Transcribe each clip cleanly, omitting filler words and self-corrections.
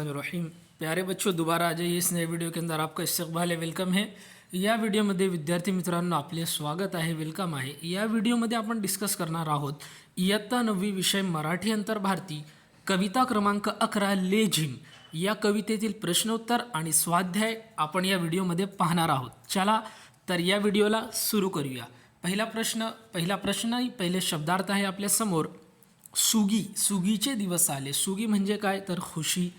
रहीम। प्यारे बच्चों, दोबारा आ जाइए इस नए वीडियो के अंदर। आपका इस्तकबाल है, वेलकम है। या व्हिडिओमध्ये विद्यार्थी मित्रांनो आपले स्वागत आहे, वेलकम आहे। या व्हिडिओमध्ये आपण डिस्कस करणार आहोत इयत्ता 9वी विषय मराठी अंतर्भारती कविता क्रमांक 11 लेझिम या कवितेतील प्रश्नोत्तर आणि स्वाध्याय आपण या व्हिडिओमध्ये पाहणार आहोत। चला तर या व्हिडिओला सुरू करूया। पहिला प्रश्न पहिले शब्दार्थ आहे आपल्या समोर। सुगी, सुगीचे दिवस आले। सुगी म्हणजे काय तर खुशी।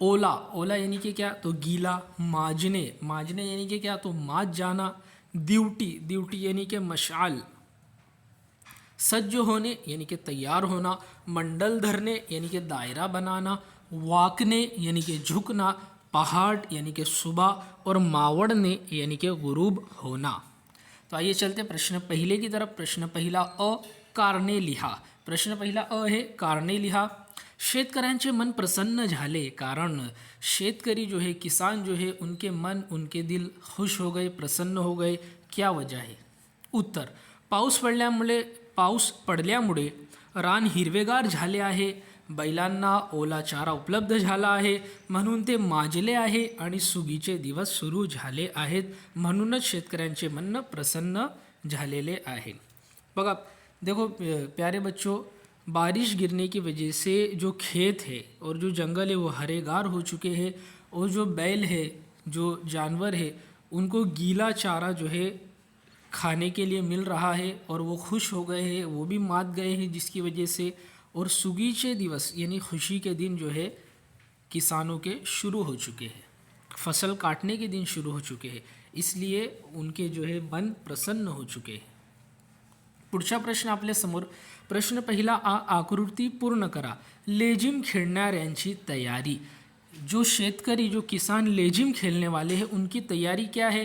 ओला, ओला यानी कि क्या तो गीला। माजने, माजने यानी कि क्या तो माज जाना। ड्यूटी, ड्यूटी यानी कि मशाल। सज्ज होने यानी कि तैयार होना। मंडल धरने यानी कि दायरा बनाना। वाकने यानी कि झुकना। पहाड़ यानी कि सुबह। और मावड़ने यानी कि गुरूब होना। तो आइए चलते प्रश्न पहले की तरफ। प्रश्न पहिला अ, कारणे लिहा। प्रश्न पहिला अ है, कारणे लिहा। शेतकऱ्यांचे मन प्रसन्न झाले कारण शेतकरी जो है, किसान जो है, उनके मन उनके दिल खुश हो गए, प्रसन्न हो गए। क्या वजह है? उत्तर, पाऊस पडल्यामुळे रान हिरवेगार झाले आहे। बैलांना ओला चारा उपलब्ध झाला आहे म्हणून ते माजले आहे आणि सुगीचे दिवस सुरू झाले आहेत, म्हणूनच शेतकऱ्यांचे मन प्रसन्न झालेले आहे। बघा, देखो प्यारे बच्चों, बारिश गिरने की वजह से जो खेत है और जो जंगल है वो हरेगार हो चुके हैं, और जो बैल है, जो जानवर है, उनको गीला चारा जो है खाने के लिए मिल रहा है और वो खुश हो गए हैं, वो भी मात गए हैं जिसकी वजह से। और सुगीचे दिवस यानी खुशी के दिन जो है किसानों के शुरू हो चुके हैं, फसल काटने के दिन शुरू हो चुके हैं, इसलिए उनके जो है मन प्रसन्न हो चुके हैं। पुढचा प्रश्न आपल्या समोर। प्रश्न पहिला आ, आकृती पूर्ण करा। लेझिम खेळणाऱ्यांची तैयारी। जो शेतकरी, जो किसान लेझिम खेलने वाले हैं, उनकी तैयारी क्या है?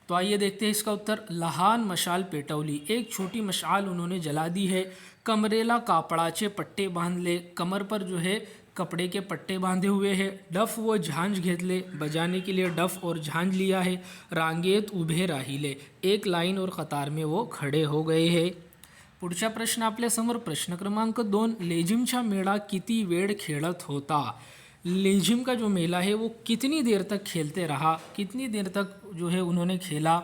तो आइए देखते हैं इसका उत्तर। लहान मशाल पेटवली, एक छोटी मशाल उन्होंने जला दी है। कमरेला कापड़ाचे पट्टे बांधले, कमर पर जो है कपड़े के पट्टे बांधे हुए हैं। डफ व झांझ घेतले, बजाने के लिए डफ और झांझ लिया है। रांगेत उभे राहिले, एक लाइन और कतार में वो खड़े हो गए हैं। पुढचा प्रश्न आपल्या समोर। प्रश्न क्रमांक 2, लेझिमचा मेळा किती वेळ खेळत होता? लेझिम का जो मेला है वो कितनी देर तक खेलते रहा, कितनी देर तक जो है उन्होंने खेला?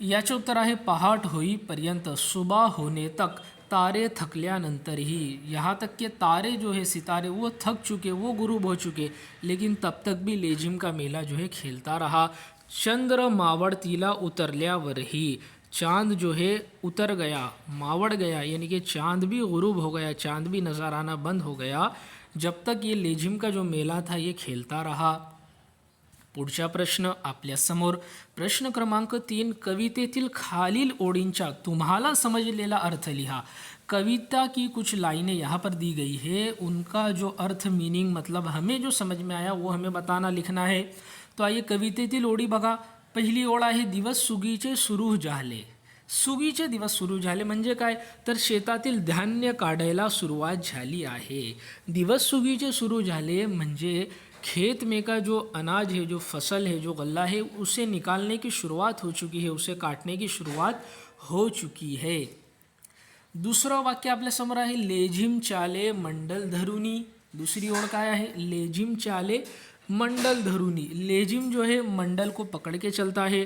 याचे उत्तर आहे पहाट होईपर्यंत, सुबह होने तक, तारे थकल्यानंतरही। यहाँ तक के तारे जो है, सितारे, वो थक चुके, वो गुरूब हो चुके, लेकिन तब तक भी लेझिम का मेला जो है खेलता रहा। चंद्र मावळतीला उतरल्यावरही, चांद जो है उतर गया, मावड़ गया, यानी कि चांद भी गुरूब हो गया, चांद भी नजर आना बंद हो गया, जब तक ये लेझिम का जो मेला था ये खेलता रहा। पुढचा प्रश्न आपल्या समोर। प्रश्न क्रमांक 3, कवितेतील खालील ओळींचा तुम्हाला समजलेला अर्थ लिहा। कविता की कुछ लाइनें यहाँ पर दी गई है, उनका जो अर्थ, मीनिंग, मतलब हमें जो समझ में आया वो हमें बताना, लिखना है। तो आइए कवितेतील ओळी बघा। पहिली ओळ आहे, दिवस सुगीचे सुरू झाले। सुगीचे दिवस सुरू झाले म्हणजे काय तर शेतातील धान्य काढायला सुरुवात झाली आहे। दिवस सुगीचे सुरू झाले म्हणजे खेत में का जो अनाज है, जो फसल है, जो गल्ला है, उसे निकालने की शुरुआत हो चुकी है, उसे काटने की शुरुआत हो चुकी है। दुसरं वाक्य आपल्या समोर आहे, लेझिम चाले मंडल धरुनी। दूसरी ओळ काय आहे? लेझिम चाले मंडल धरुनी। लेझिम जो है मंडल को पकड़ के चलता है।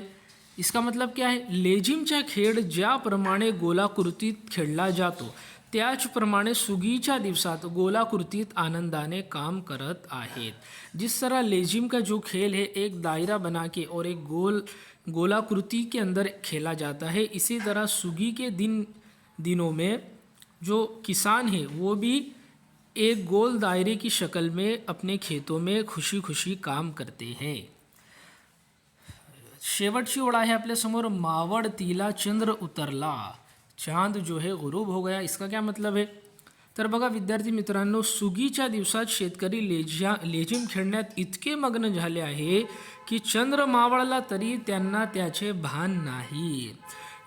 इसका मतलब क्या है? लेझिमचा खेळ ज्याप्रमाणे गोलाकृतीत खेळला जातो त्याचप्रमाणे सुगीच्या दिवसात गोलाकृतीत आनंदाने काम करत आहेत। जिस तरह लेझिम का जो खेल है एक दायरा बना के और एक गोलाकृति के अंदर खेला जाता है, इसी तरह सुगी के दिनों में जो किसान है वो भी एक गोल दायरे की शक्ल में अपने खेतों में खुशी खुशी काम करते हैं। शेवटची ओळ आहे आपल्या समोर, मावळतीला चंद्र उतरला, चांद जो है गुरूब हो गया। इसका क्या मतलब है? तर बघा विद्यार्थी मित्रांनो, सुगीच्या दिवसात शेतकरी लेझिम खेळण्यात इतके मग्न झाले आहे की चंद्र मावळला तरी त्यांना त्याचे भान नाही।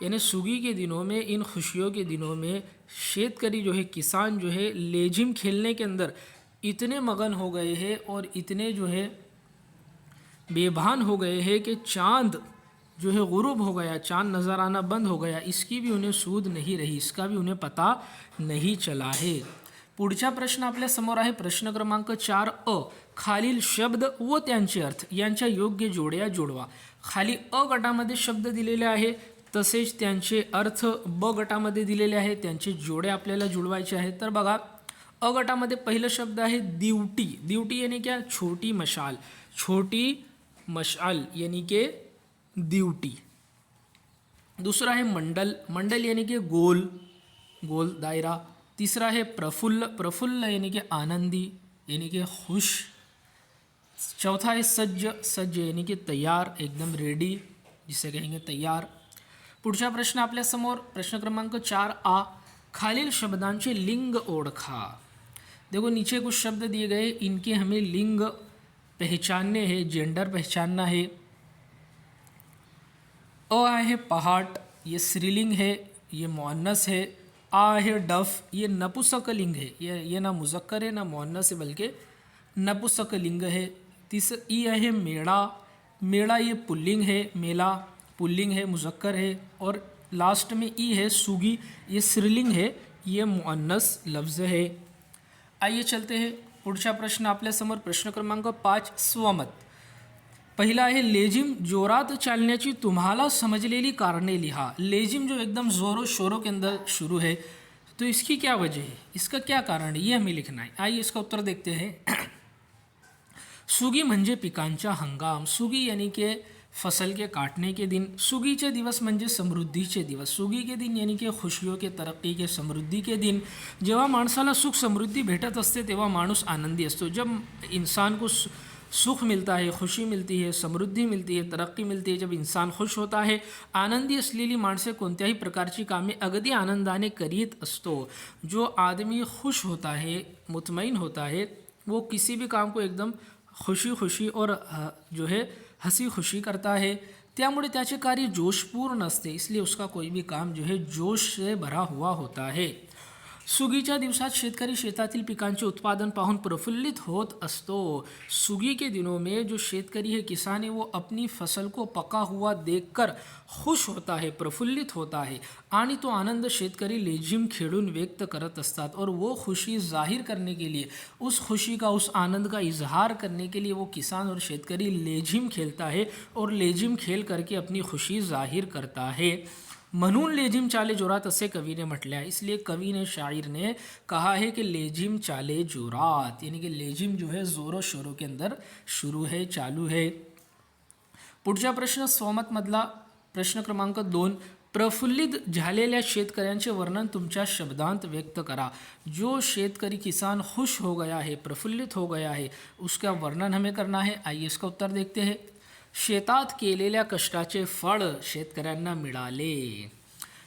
यानी सुगी के दिनों में, इन खुशियों के दिनों में शेतकरी जो है, किसान जो है, लेझिम खेलने के अंदर इतने मगन हो गए हैं और इतने जो है बेभान हो गए हैं कि चांद जो है गुरूब हो गया, चांद नज़र आना बंद हो गया, इसकी भी उन्हें सूद नहीं रही, इसका भी उन्हें पता नहीं चला है। पुढचा प्रश्न आपल्या समोर आहे प्रश्न क्रमांक 4 खालील शब्द व त्यांचे अर्थ यांच्या योग्य जोड्या जोडवा. खाली गटामध्ये शब्द दिलेले आहे, तसेच त्यांचे अर्थ गटामध्ये दिलेले आहे, त्यांचे जोडे आपल्याला जुळवायचे आहेत. तर बघा, गटामध्ये पहिला शब्द आहे दिवटी. दिवटी यानी क्या? छोटी मशाल. छोटी मशाल यानी के दिवटी. दूसरा है मंडल. मंडल यानी कि गोल, गोल दायरा. तीसरा है प्रफुल्ल. प्रफुल्ल यानी कि आनंदी, यानी कि खुश. चौथा है सज्ज. सज्ज यानी कि तैयार, एकदम रेडी, जिसे कहेंगे तैयार. पुढचा प्रश्न आपल्या समोर प्रश्न क्रमांक 4 खालील शब्दांचे लिंग ओळखा. देखो नीचे कुछ शब्द दिए गए, इनके हमें लिंग पहचानने हैं, जेंडर पहचानना है. है पहाड़, ये स्त्रीलिंग है, ये मुअन्नस है. है डफ, ये नपुंसकलिंग है, ये ना मुज़क्कर है ना मुअन्नस है बल्कि नपुंसकलिंग है. ई है मेड़ा. मेड़ा ये पुल्लिंग है, मेला पुल्लिंग है, मुज़क्कर है. और लास्ट में ई है सुगी, ये स्त्रीलिंग है, ये मुअन्नस लफ्ज़ है. आइए चलते हैं. पुढचा प्रश्न आपल्या समोर प्रश्न क्रमांक 5 स्वमत. पहिला आहे लेजिम. जोरात चालण्याची तुम्हाला समझलेली कारणे लिहा. लेजिम जो एकदम ज़ोरों शोरों के अंदर शुरू है, तो इसकी क्या वजह है, इसका क्या कारण है, ये हमें लिखना है. आइए इसका उत्तर देखते हैं. सुगी म्हणजे पिकांचा हंगाम. सुगी यानी के फसल के काटने के दिन. सुगीचे दिवस म्हणजे समृद्धीचे दिवस. सुगी के दिन यानी कि खुशियों के, तरक्की के, समृद्धी के दिन. जेव्हा माणसाला सुख समृद्धी भेटत असते तेव्हा माणूस आनंदी असतो. जब इंसान को सुख मिलता है, खुशी मिलती है, समृद्धी मिलती है, तरक्की मिलती है, जब इंसान खुश होता है, आनंदी असलेली माणसे कोणत्याही प्रकारची कामे अगदी आनंदाने करीत असतो. जो आदमी खुश होता है, मुतमईन होता है, वो किसी भी काम को एकदम खुशी खुशी और जो है हंसी खुशी करता है. त्यामुळे त्याचे कार्य जोशपूर्ण असते, इसलिए उसका कोई भी काम जो है जोश से भरा हुआ होता है. सुगीच्या दिवसात शेतकरी शेतातील पिकांचे उत्पादन पाहून प्रफुल्लित होत असतो. सुगी के दिनों में जो शेतकरी है, किसान है, वो अपनी फसल को पका हुआ देखकर खुश होता है, प्रफुल्लित होता है. आणि तो आनंद शेतकरी लेझिम खेळून व्यक्त करत असतात. और वो खुशी जाहिर करने के लिए, उस खुशी का, उस आनंद का इजहार करने के लिए वो किसान और शेतकरी लेझिम खेलता है और लेझिम खेल करके अपनी खुशी जाहिर करता है. म्हणून लेझिम चाले जोरात असे कवि ने म्हटले आहे. इसलिए कवि ने, शायर ने कहा है कि लेझिम चाले जोरात, यानी कि लेझिम जो है जोरों शोरों के अंदर शुरू है, चालू है. पुढचा प्रश्न स्वमत मधला प्रश्न क्रमांक 2 प्रफुल्लित झालेल्या शेतकऱ्यांचे वर्णन तुमच्या शब्दांत व्यक्त करा. जो शेतकरी किसान खुश हो गया है, प्रफुल्लित हो गया है, उसका वर्णन हमें करना है. आइए इसका उत्तर देखते हैं. शेतात केलेल्या कष्टाचे फळ शेतकऱ्यांना मिळाले.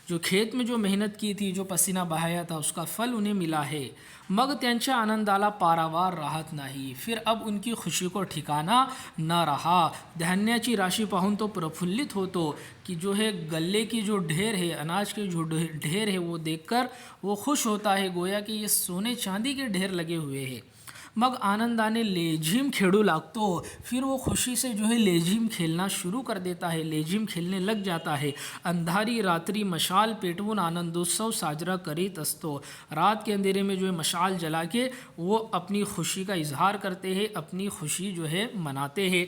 जो खेत में जो मेहनत की थी, जो पसीना बहाया था, उसका फल उन्हें मिला है. मग त्यांच्या आनंदाला पारावार राहत नाही. फिर अब उनकी खुशी को ठिकाना न रहा. धान्याची राशि पाहून तो प्रफुल्लित होतो कि जो है गल्ले की जो ढेर है, अनाज के जो ढेर है, वो देखकर वो खुश होता है, गोया कि ये सोने चांदी के ढेर लगे हुए हैं. मग आनंदाने लेझिम खेळू लागतो. फिर वो खुशी से जो है लेझिम खेलना शुरू कर देता है, लेझिम खेलने लग जाता है. अंधारी रात्रि मशाल पेटवून आनंदोत्सव साजरा करीत असतो. रात के अंधेरे में जो है मशाल जला के वो अपनी खुशी का इजहार करते हैं, अपनी खुशी जो है मनाते हैं.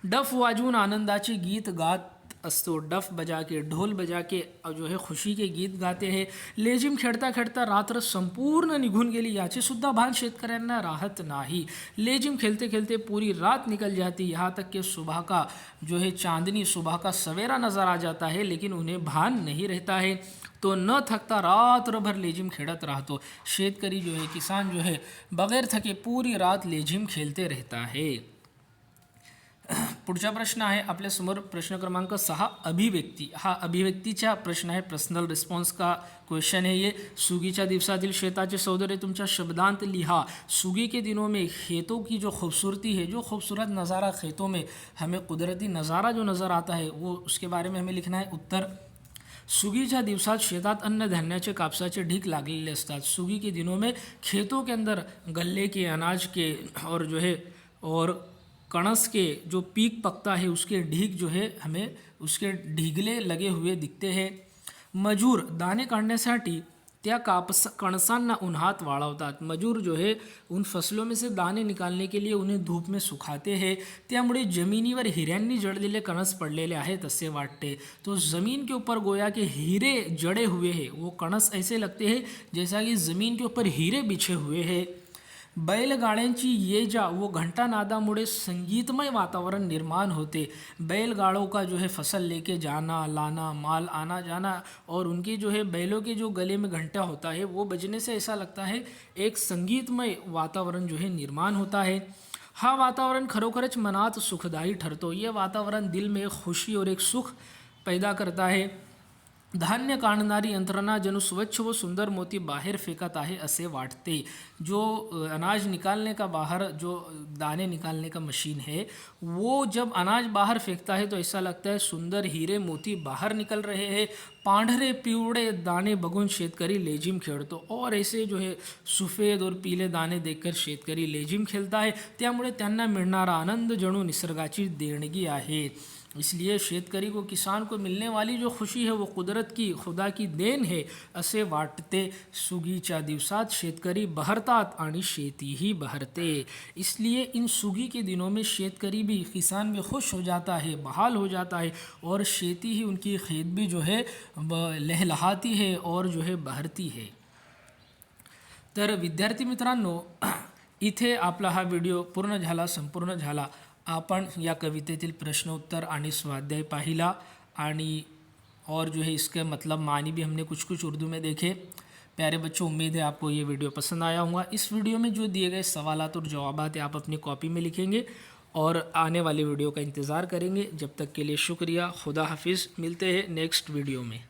डफ वाजवून आनंदाचे गीत गात असतो. डफ बजा के, ढोल बजा के जो है खुशी के गीत गाते हैं. लेझिम खेळता खेळता रात्र संपूर्ण निघून गेली, याचे सुद्धा भान शेतकऱ्यांना राहत नाही. लेझिम खेलते खेलते पूरी रात निकल जाती, यहाँ तक कि सुबह का जो है चांदनी, सुबह का सवेरा नज़र आ जाता है, लेकिन उन्हें भान नहीं रहता है. तो न थकता रात्रभर लेझिम खेळत राहतो. शेतकरी जो है, किसान जो है, बगैर थके पूरी रात लेझिम खेलते रहता है. पुढचा प्रश्न आहे आपल्या समोर प्रश्न क्रमांक 6 अभिव्यक्ती. हा अभिव्यक्तीचा प्रश्न आहे, पर्सनल रिस्पॉन्स का क्वेश्चन है ये. सुगीच्या दिवसातील शेताचे सौंदर्य तुमच्या शब्दांत लिहा. सुगी के दिनों में खेतों की जो खूबसूरती है, जो खूबसूरत नज़ारा खेतों में हमें कुदरती नज़ारा जो नज़र आता है, वो उसके बारे में हमें लिखना है. उत्तर सुगीच्या दिवसात शेतात अन्नधान्याचे, कापसाचे ढीक लागलेले असतात. सुगी के दिनों में खेतों के अंदर गल्ले के, अनाज के और जो है और कणस के जो पीक पकता है, उसके ढीक जो है हमें उसके ढीगले लगे हुए दिखते हैं. मजूर दाणे काढण्यासाठी त्या कणसांना उन्हात वाळवतात। मजूर जो है उन फसलों में से दाणे निकालने के लिए उन्हें धूप में सुखाते हैं। त्यामुळे जमिनीवर हिऱ्यांनी जडलेले कणस पडलेले आहेत असे वाटते। तो ज़मीन के ऊपर गोया के हीरे जड़े हुए हैं, वो कणस ऐसे लगते हैं जैसा कि ज़मीन के ऊपर हीरे बिछे हुए हैं। बैलगाड्यांची ये जा वो घंटानादामुळे संगीतमय वातावरण निर्माण होते। बैलगाड़ों का जो है फसल लेके जाना लाना, माल आना जाना, और उनके जो है बैलों के जो गले में घंटा होता है वो बजने से ऐसा लगता है एक संगीतमय वातावरण जो है निर्माण होता है। हा वातावरण खरोखरच मनात सुखदायी ठरतो। ये वातावरण दिल में एक खुशी और एक सुख पैदा करता है। धान्य काढणारी यंत्रणा जणू स्वच्छ व सुंदर मोती बाहेर फेकत आहे असे वाटते। जो अनाज निकालने का बाहर जो दाने निकालने का मशीन है, वो जब अनाज बाहर फेंकता है तो ऐसा लगता है सुंदर हीरे मोती बाहर निकल रहे हैं। पांढरे पिवळे दाणे बघून शेतकरी लेझीम खेळतो, और ऐसे जो है सफ़ेद और पीले दाणे देखकर शेतकरी लेझीम खेलता है। त्यामुळे त्यांना मिळणारा आनंद जणू निसर्गाची देणगी आहे। इसलिए शेतकरी को, किसान को मिलने वाली जो खुशी है वो कुदरत की, खुदा की देन है असे वाटते। सुगीच्या दिवसात शेतकरी बहरतात आणि शेतीही बहरते। इसलिए इन सुगी के दिनों में शेतकरी भी, किसान भी खुश हो जाता है, बहाल हो जाता है, और खेती ही उनकी खेत भी जो है लहलहाती है और जो है बहरती है। तर विद्यार्थी मित्रांनो, इथे आपला हा व्हिडिओ पूर्ण झाला, संपूर्ण झाला। आपण या कवितेतील प्रश्न उत्तर आणि स्वाध्याय पाहिला, आणि और जो है इसके मतलब मानी भी हमने कुछ कुछ उर्दू में देखे। प्यारे बच्चों, उम्मीद है आपको ये वीडियो पसंद आया होगा। इस वीडियो में जो दिए गए सवालात और जवाबात है आप अपनी कॉपी में लिखेंगे और आने वाले वीडियो का इंतज़ार करेंगे। जब तक के लिए शुक्रिया, खुदा हाफिज़। मिलते हैं नेक्स्ट वीडियो में।